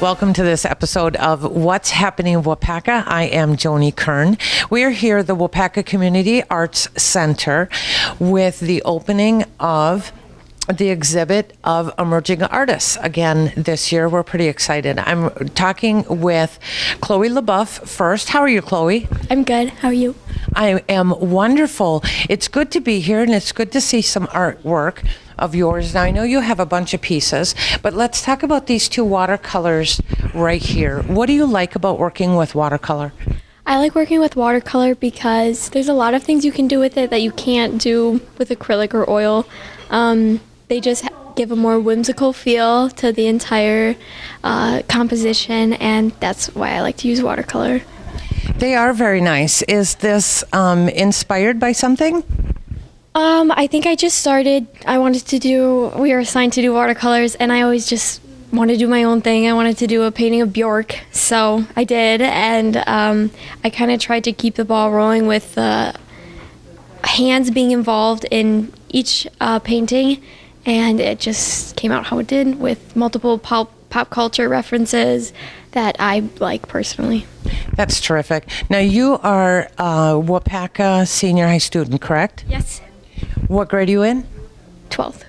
Welcome to this episode of What's Happening in Waupaca. I am Joni Kern. We are here at the Waupaca Community Arts Center with the opening of the exhibit of emerging artists. Again, this year, we're pretty excited. I'm talking with Chloe LaBeouf first. How are you, Chloe? I'm good. How are you? I am wonderful. It's good to be here, and it's good to see some artwork of yours. Now, I know you have a bunch of pieces, but let's talk about these two watercolors right here. What do you like about working with watercolor? I like working with watercolor because there's a lot of things you can do with it that you can't do with acrylic or oil. They just give a more whimsical feel to the entire composition, and that's why I like to use watercolor. They are very nice. Is this inspired by something? I think I just started. We were assigned to do watercolors, and I always just wanted to do my own thing. I wanted to do a painting of Bjork, so I did, and I kind of tried to keep the ball rolling with hands being involved in each painting, and it just came out how it did with multiple pop culture references that I like personally. That's terrific. Now, you are a Waupaca senior high student, correct? Yes. What grade are you in? 12th.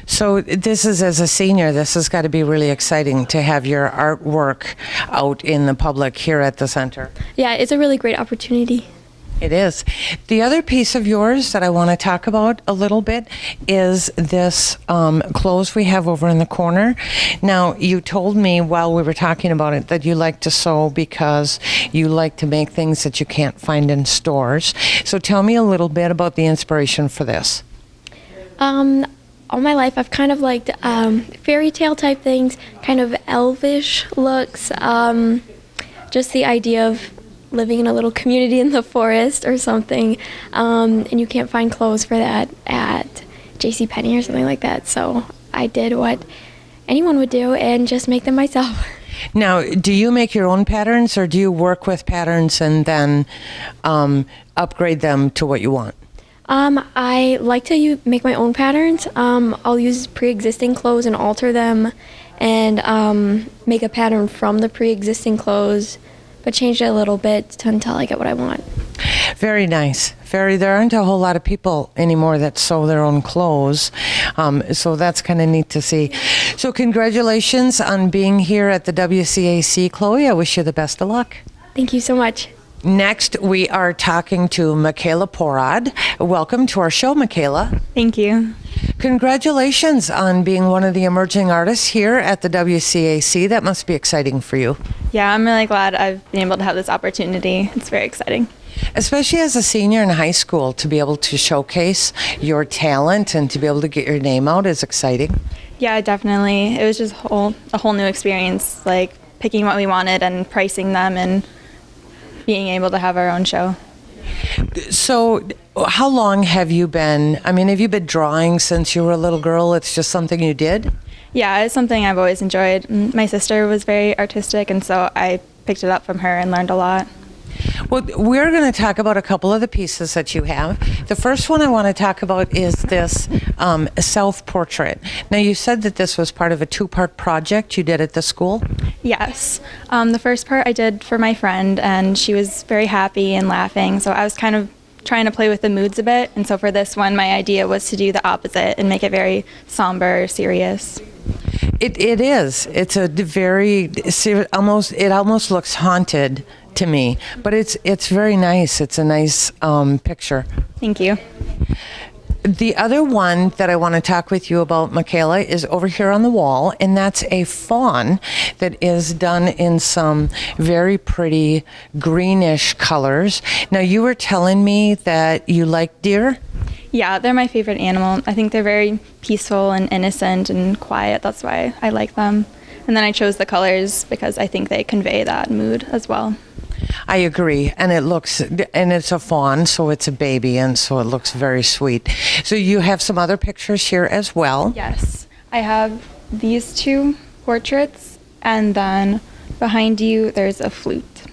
So this is, as a senior, this has got to be really exciting to have your artwork out in the public here at the center. Yeah, it's a really great opportunity. It is. The other piece of yours that I want to talk about a little bit is this clothes we have over in the corner. Now, you told me while we were talking about it that you like to sew because you like to make things that you can't find in stores. So tell me a little bit about the inspiration for this. All my life, I've kind of liked fairy tale type things, kind of elvish looks, just the idea of living in a little community in the forest or something, and you can't find clothes for that at JCPenney or something like that. So I did what anyone would do and just make them myself. Now, do you make your own patterns, or do you work with patterns and then upgrade them to what you want? I like to make my own patterns. I'll use pre-existing clothes and alter them and make a pattern from the pre-existing clothes, but change it a little bit until I get what I want. Very nice. There aren't a whole lot of people anymore that sew their own clothes, so that's kind of neat to see. So congratulations on being here at the WCAC, Chloe. I wish you the best of luck. Thank you so much. Next, we are talking to Michaela Porad. Welcome to our show, Michaela. Thank you. Congratulations on being one of the emerging artists here at the WCAC. That must be exciting for you. Yeah, I'm really glad I've been able to have this opportunity. It's very exciting. Especially as a senior in high school, to be able to showcase your talent and to be able to get your name out is exciting. Yeah, definitely. It was just a whole new experience, like picking what we wanted and pricing them and being able to have our own show. So how long have you been drawing since you were a little girl? It's just something you did? Yeah, it's something I've always enjoyed. My sister was very artistic, and so I picked it up from her and learned a lot. Well, we're going to talk about a couple of the pieces that you have. The first one I want to talk about is this self-portrait. Now, you said that this was part of a two-part project you did at the school? Yes. The first part I did for my friend, and she was very happy and laughing, so I was kind of trying to play with the moods a bit, and so for this one, my idea was to do the opposite and make it very somber, serious. It is. It's a very serious, it almost looks haunted to me, but it's very nice. It's a nice picture. Thank you. The other one that I want to talk with you about, Michaela, is over here on the wall, and that's a fawn that is done in some very pretty greenish colors. Now, you were telling me that you like deer? Yeah, they're my favorite animal. I think they're very peaceful and innocent and quiet. That's why I like them. And then I chose the colors because I think they convey that mood as well. I agree, and it's a fawn, so it's a baby, and so it looks very sweet. So you have some other pictures here as well? Yes, I have these two portraits, and then behind you there's a flute.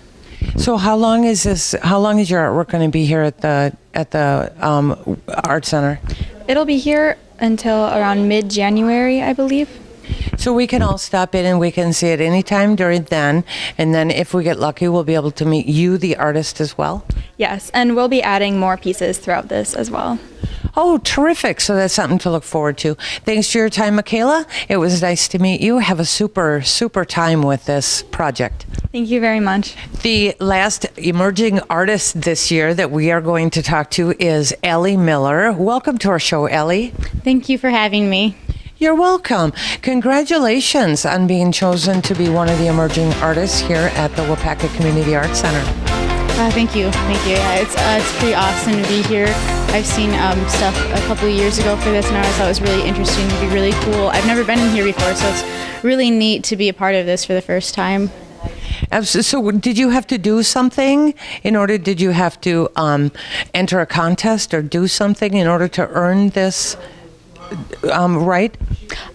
So how long is your artwork going to be here at the Art Center? It'll be here until around mid-January, I believe. So we can all stop in and we can see it anytime during then. And then if we get lucky, we'll be able to meet you, the artist, as well. Yes, and we'll be adding more pieces throughout this as well. Oh, terrific. So that's something to look forward to. Thanks for your time, Michaela. It was nice to meet you. Have a super, super time with this project. Thank you very much. The last emerging artist this year that we are going to talk to is Ellie Miller. Welcome to our show, Ellie. Thank you for having me. You're welcome. Congratulations on being chosen to be one of the emerging artists here at the Waupaca Community Arts Center. Thank you. Yeah, it's pretty awesome to be here. I've seen stuff a couple of years ago for this, and I always thought it was really interesting. It'd be really cool. I've never been in here before, so it's really neat to be a part of this for the first time. So did you have to do something did you have to enter a contest or do something in order to earn this right?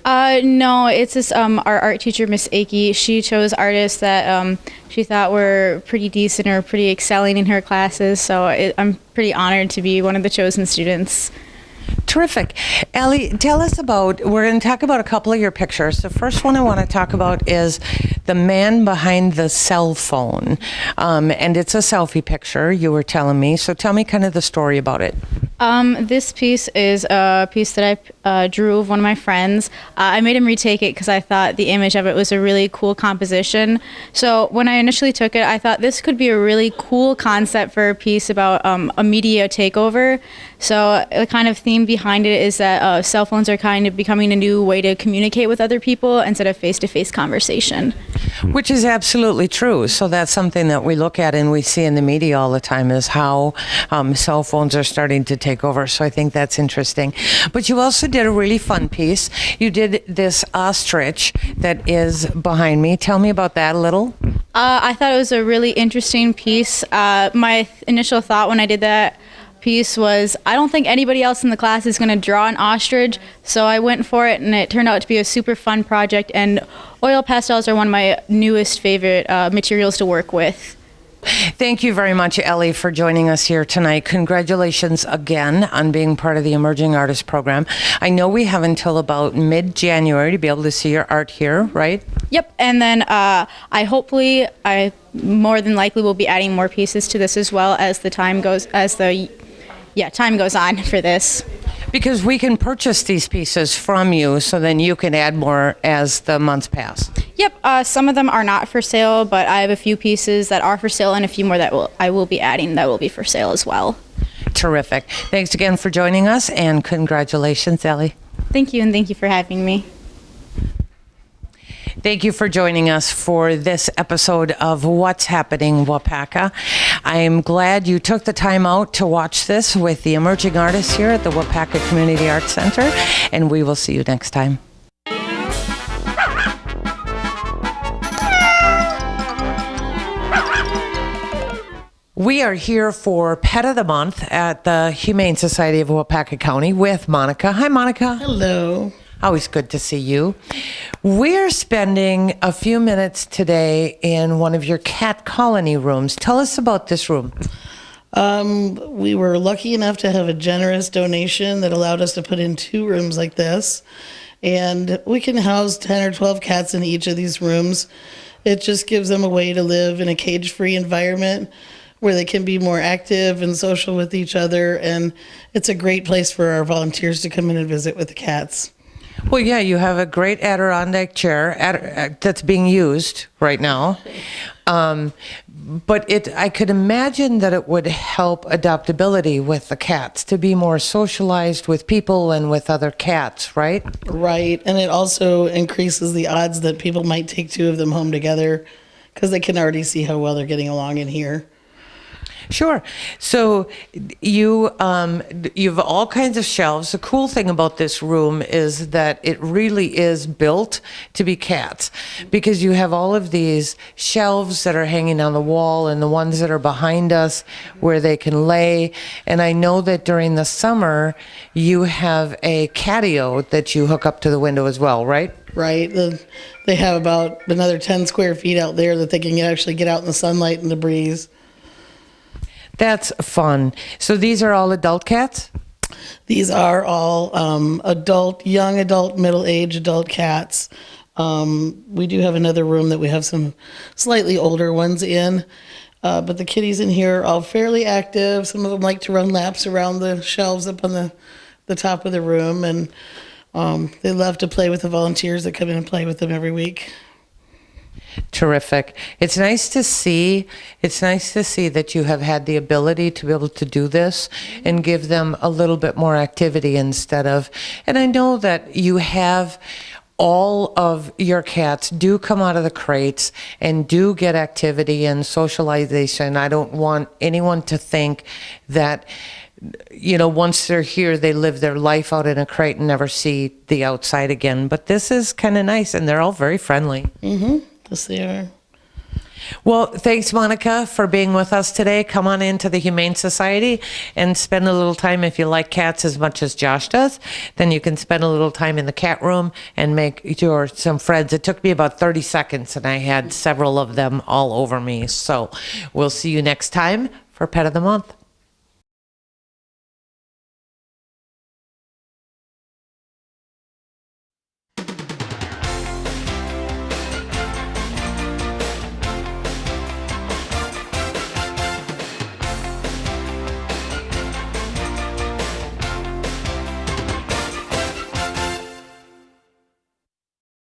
No, it's this, our art teacher, Miss Akey. She chose artists that she thought were pretty decent or pretty excelling in her classes, so I'm pretty honored to be one of the chosen students. Terrific. Ellie, tell us we're going to talk about a couple of your pictures. The first one I want to talk about is the man behind the cell phone. And it's a selfie picture, you were telling me. So tell me kind of the story about it. This piece is a piece that I drew of one of my friends. I made him retake it because I thought the image of it was a really cool composition. So when I initially took it, I thought this could be a really cool concept for a piece about a media takeover. So the kind of theme behind it is that cell phones are kind of becoming a new way to communicate with other people instead of face-to-face conversation. Which is absolutely true. So that's something that we look at and we see in the media all the time is how cell phones are starting to take over. So I think that's interesting. But you also did a really fun piece. You did this ostrich that is behind me. Tell me about that a little. I thought it was a really interesting piece. My initial thought when I did that piece was I don't think anybody else in the class is going to draw an ostrich, so I went for it and it turned out to be a super fun project, and oil pastels are one of my newest favorite materials to work with. Thank you very much, Ellie, for joining us here tonight. Congratulations again on being part of the Emerging Artist Program. I know we have until about mid-January to be able to see your art here, right? Yep, and then I more than likely will be adding more pieces to this as well as time goes on for this. Because we can purchase these pieces from you, so then you can add more as the months pass. Yep, some of them are not for sale, but I have a few pieces that are for sale and a few more that I will be adding that will be for sale as well. Terrific. Thanks again for joining us, and congratulations, Ellie. Thank you, and thank you for having me. Thank you for joining us for this episode of What's Happening Waupaca. I am glad you took the time out to watch this with the emerging artists here at the Waupaca Community Arts Center, and we will see you next time. We are here for Pet of the Month at the Humane Society of Waupaca County with Monica. Hi, Monica. Hello. Always good to see you. We're spending a few minutes today in one of your cat colony rooms. Tell us about this room. We were lucky enough to have a generous donation that allowed us to put in 2 rooms like this. And we can house 10 or 12 cats in each of these rooms. It just gives them a way to live in a cage-free environment where they can be more active and social with each other. And it's a great place for our volunteers to come in and visit with the cats. Well, yeah, you have a great Adirondack chair that's being used right now. But I could imagine that it would help adaptability with the cats to be more socialized with people and with other cats, right? Right. And it also increases the odds that people might take 2 of them home together because they can already see how well they're getting along in here. Sure. So you've all kinds of shelves. The cool thing about this room is that it really is built to be cats, because you have all of these shelves that are hanging on the wall and the ones that are behind us where they can lay. And I know that during the summer you have a catio that you hook up to the window as well, right? Right. They have about another 10 square feet out there that they can actually get out in the sunlight and the breeze. That's fun. So these are all adult cats? These are all young adult, middle-aged adult cats. We do have another room that we have some slightly older ones in, but the kitties in here are all fairly active. Some of them like to run laps around the shelves up on the top of the room, and they love to play with the volunteers that come in and play with them every week. Terrific. It's nice to see. It's nice to see that you have had the ability to be able to do this and give them a little bit more activity instead of, and I know that you have all of your cats do come out of the crates and do get activity and socialization. I don't want anyone to think that, you know, once they're here, they live their life out in a crate and never see the outside again. But this is kind of nice, and they're all very friendly. Mm-hmm. Yes, they are. Well, thanks, Monica, for being with us today. Come on into the Humane Society and spend a little time. If you like cats as much as Josh does, then you can spend a little time in the cat room and make some friends. It took me about 30 seconds, and I had several of them all over me. So we'll see you next time for Pet of the Month.